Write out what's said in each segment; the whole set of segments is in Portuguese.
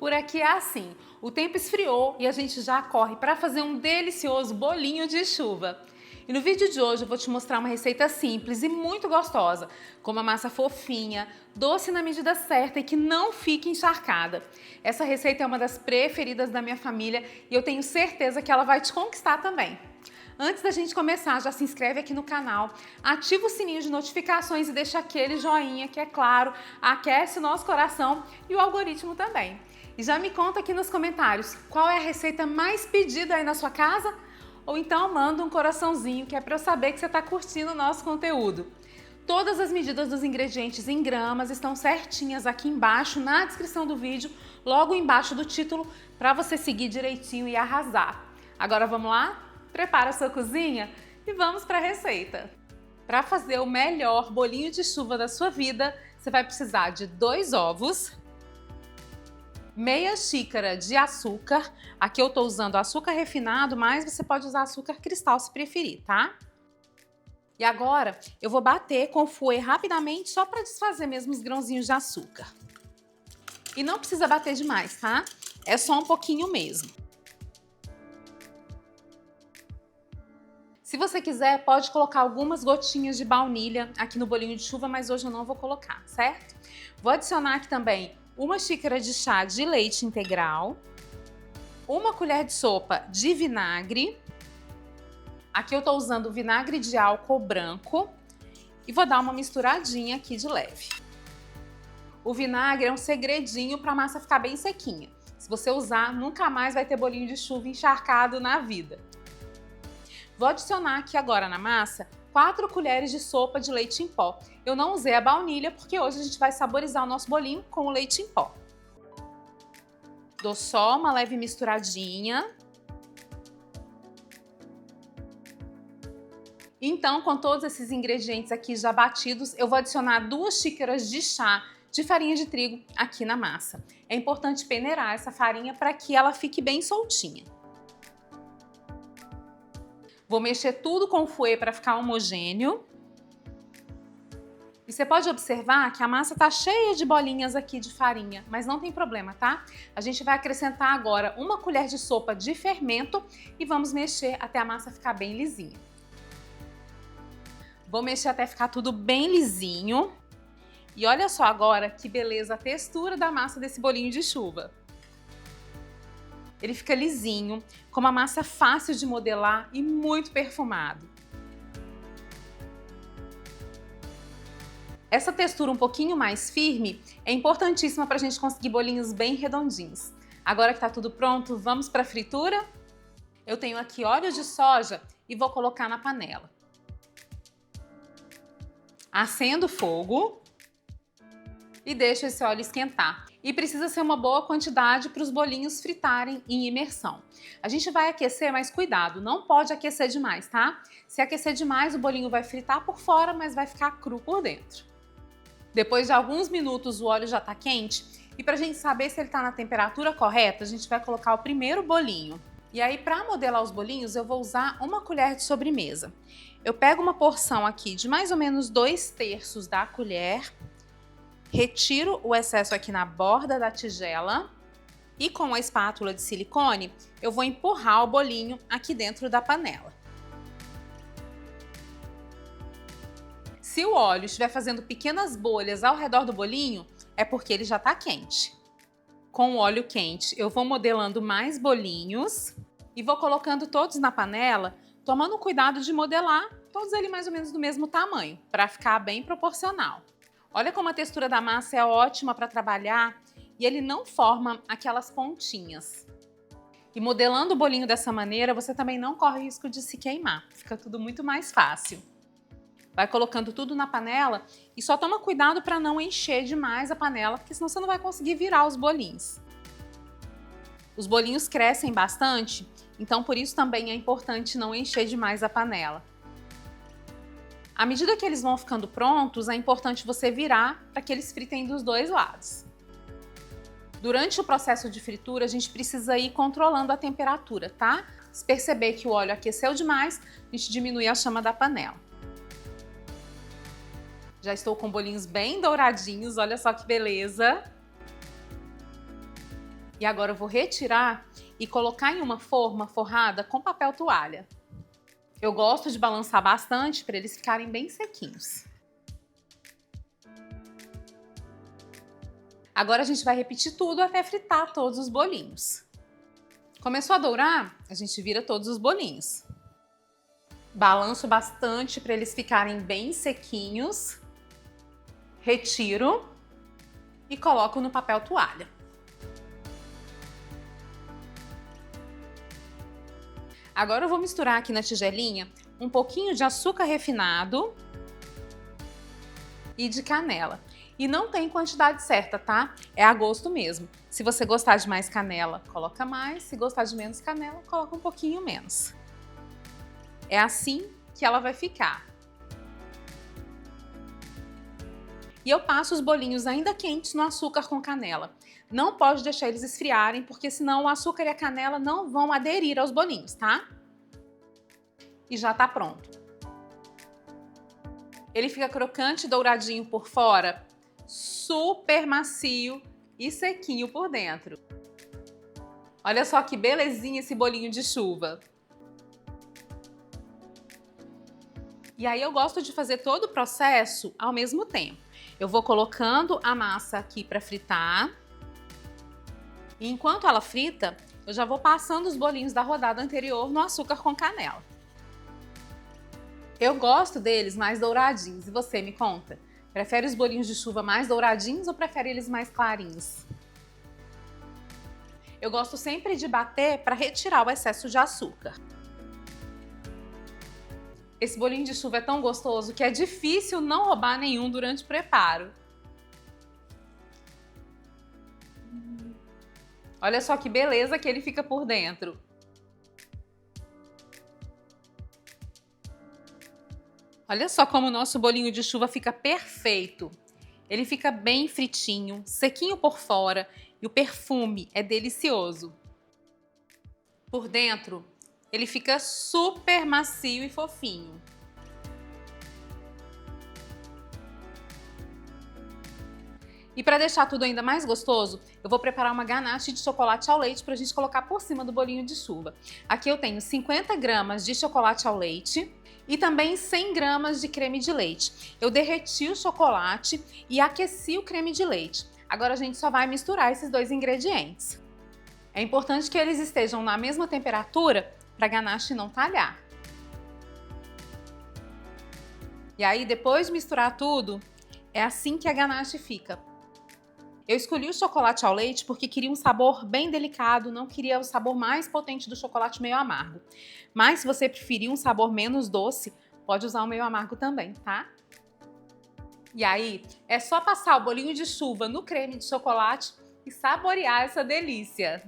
Por aqui é assim, o tempo esfriou e a gente já corre para fazer um delicioso bolinho de chuva. E no vídeo de hoje eu vou te mostrar uma receita simples e muito gostosa, com uma massa fofinha, doce na medida certa e que não fique encharcada. Essa receita é uma das preferidas da minha família e eu tenho certeza que ela vai te conquistar também. Antes da gente começar, já se inscreve aqui no canal, ativa o sininho de notificações e deixa aquele joinha que, é claro, aquece o nosso coração e o algoritmo também. E já me conta aqui nos comentários qual é a receita mais pedida aí na sua casa? Ou então manda um coraçãozinho que é para eu saber que você está curtindo o nosso conteúdo. Todas as medidas dos ingredientes em gramas estão certinhas aqui embaixo na descrição do vídeo, logo embaixo do título, para você seguir direitinho e arrasar. Agora vamos lá? Prepara a sua cozinha e vamos para a receita. Para fazer o melhor bolinho de chuva da sua vida, você vai precisar de 2 ovos, meia xícara de açúcar. Aqui eu estou usando açúcar refinado, mas você pode usar açúcar cristal se preferir, tá? E agora eu vou bater com o fouet rapidamente só para desfazer mesmo os grãozinhos de açúcar. E não precisa bater demais, tá? É só um pouquinho mesmo. Se você quiser, pode colocar algumas gotinhas de baunilha aqui no bolinho de chuva, mas hoje eu não vou colocar, certo? Vou adicionar aqui também 1 xícara de chá de leite integral, 1 colher de sopa de vinagre. Aqui eu tô usando vinagre de álcool branco e vou dar uma misturadinha aqui de leve. O vinagre é um segredinho para a massa ficar bem sequinha. Se você usar, nunca mais vai ter bolinho de chuva encharcado na vida. Vou adicionar aqui agora na massa 4 colheres de sopa de leite em pó. Eu não usei a baunilha porque hoje a gente vai saborizar o nosso bolinho com o leite em pó. Dou só uma leve misturadinha. Então, com todos esses ingredientes aqui já batidos, eu vou adicionar 2 xícaras de chá de farinha de trigo aqui na massa. É importante peneirar essa farinha para que ela fique bem soltinha. Vou mexer tudo com o fouet para ficar homogêneo. E você pode observar que a massa tá cheia de bolinhas aqui de farinha, mas não tem problema, tá? A gente vai acrescentar agora 1 colher de sopa de fermento e vamos mexer até a massa ficar bem lisinha. Vou mexer até ficar tudo bem lisinho. E olha só agora que beleza a textura da massa desse bolinho de chuva. Ele fica lisinho, com uma massa fácil de modelar e muito perfumado. Essa textura um pouquinho mais firme é importantíssima para a gente conseguir bolinhos bem redondinhos. Agora que está tudo pronto, vamos para a fritura? Eu tenho aqui óleo de soja e vou colocar na panela. Acendo o fogo e deixo esse óleo esquentar. E precisa ser uma boa quantidade para os bolinhos fritarem em imersão. A gente vai aquecer, mas cuidado, não pode aquecer demais, tá? Se aquecer demais, o bolinho vai fritar por fora, mas vai ficar cru por dentro. Depois de alguns minutos, o óleo já está quente. E para a gente saber se ele está na temperatura correta, a gente vai colocar o primeiro bolinho. E aí, para modelar os bolinhos, eu vou usar 1 colher de sobremesa. Eu pego uma porção aqui de mais ou menos 2/3 da colher, retiro o excesso aqui na borda da tigela e com a espátula de silicone eu vou empurrar o bolinho aqui dentro da panela. Se o óleo estiver fazendo pequenas bolhas ao redor do bolinho, é porque ele já está quente. Com o óleo quente eu vou modelando mais bolinhos e vou colocando todos na panela, tomando cuidado de modelar todos eles mais ou menos do mesmo tamanho, para ficar bem proporcional. Olha como a textura da massa é ótima para trabalhar e ele não forma aquelas pontinhas. E modelando o bolinho dessa maneira, você também não corre o risco de se queimar. Fica tudo muito mais fácil. Vai colocando tudo na panela e só toma cuidado para não encher demais a panela, porque senão você não vai conseguir virar os bolinhos. Os bolinhos crescem bastante, então por isso também é importante não encher demais a panela. À medida que eles vão ficando prontos, é importante você virar para que eles fritem dos 2 lados. Durante o processo de fritura, a gente precisa ir controlando a temperatura, tá? Se perceber que o óleo aqueceu demais, a gente diminui a chama da panela. Já estou com bolinhos bem douradinhos, olha só que beleza! E agora eu vou retirar e colocar em uma forma forrada com papel toalha. Eu gosto de balançar bastante para eles ficarem bem sequinhos. Agora a gente vai repetir tudo até fritar todos os bolinhos. Começou a dourar, a gente vira todos os bolinhos. Balanço bastante para eles ficarem bem sequinhos. Retiro e coloco no papel toalha. Agora eu vou misturar aqui na tigelinha um pouquinho de açúcar refinado e de canela. E não tem quantidade certa, tá? É a gosto mesmo. Se você gostar de mais canela, coloca mais. Se gostar de menos canela, coloca um pouquinho menos. É assim que ela vai ficar. E eu passo os bolinhos ainda quentes no açúcar com canela. Não pode deixar eles esfriarem, porque senão o açúcar e a canela não vão aderir aos bolinhos, tá? E já tá pronto. Ele fica crocante e douradinho por fora, super macio e sequinho por dentro. Olha só que belezinha esse bolinho de chuva. E aí eu gosto de fazer todo o processo ao mesmo tempo. Eu vou colocando a massa aqui para fritar. E enquanto ela frita, eu já vou passando os bolinhos da rodada anterior no açúcar com canela. Eu gosto deles mais douradinhos. E você, me conta? Prefere os bolinhos de chuva mais douradinhos ou prefere eles mais clarinhos? Eu gosto sempre de bater para retirar o excesso de açúcar. Esse bolinho de chuva é tão gostoso que é difícil não roubar nenhum durante o preparo. Olha só que beleza que ele fica por dentro. Olha só como o nosso bolinho de chuva fica perfeito. Ele fica bem fritinho, sequinho por fora e o perfume é delicioso. Por dentro, ele fica super macio e fofinho. E para deixar tudo ainda mais gostoso, eu vou preparar uma ganache de chocolate ao leite para a gente colocar por cima do bolinho de chuva. Aqui eu tenho 50 gramas de chocolate ao leite e também 100 gramas de creme de leite. Eu derreti o chocolate e aqueci o creme de leite. Agora a gente só vai misturar esses dois ingredientes. É importante que eles estejam na mesma temperatura para a ganache não talhar. E aí, depois de misturar tudo, é assim que a ganache fica. Eu escolhi o chocolate ao leite porque queria um sabor bem delicado, não queria o sabor mais potente do chocolate meio amargo. Mas se você preferir um sabor menos doce, pode usar o meio amargo também, tá? E aí, é só passar o bolinho de chuva no creme de chocolate e saborear essa delícia.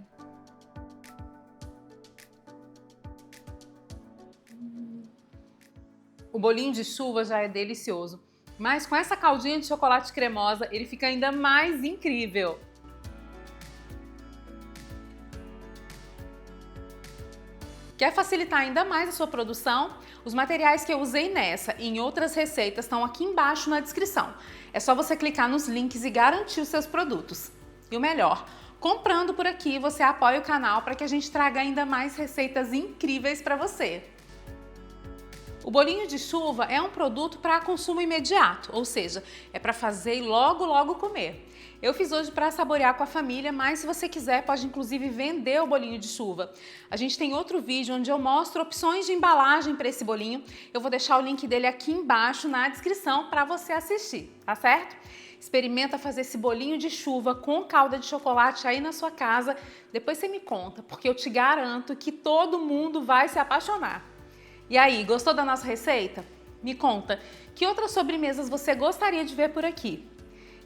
O bolinho de chuva já é delicioso, mas com essa caldinha de chocolate cremosa, ele fica ainda mais incrível. Quer facilitar ainda mais a sua produção? Os materiais que eu usei nessa e em outras receitas estão aqui embaixo na descrição. É só você clicar nos links e garantir os seus produtos. E o melhor, comprando por aqui, você apoia o canal para que a gente traga ainda mais receitas incríveis para você. O bolinho de chuva é um produto para consumo imediato, ou seja, é para fazer e logo comer. Eu fiz hoje para saborear com a família, mas se você quiser pode inclusive vender o bolinho de chuva. A gente tem outro vídeo onde eu mostro opções de embalagem para esse bolinho. Eu vou deixar o link dele aqui embaixo na descrição para você assistir, tá certo? Experimenta fazer esse bolinho de chuva com calda de chocolate aí na sua casa. Depois você me conta, porque eu te garanto que todo mundo vai se apaixonar. E aí, gostou da nossa receita? Me conta, que outras sobremesas você gostaria de ver por aqui?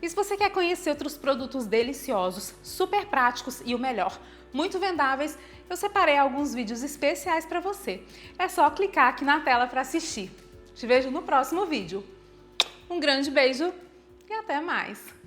E se você quer conhecer outros produtos deliciosos, super práticos e o melhor, muito vendáveis, eu separei alguns vídeos especiais para você. É só clicar aqui na tela para assistir. Te vejo no próximo vídeo. Um grande beijo e até mais!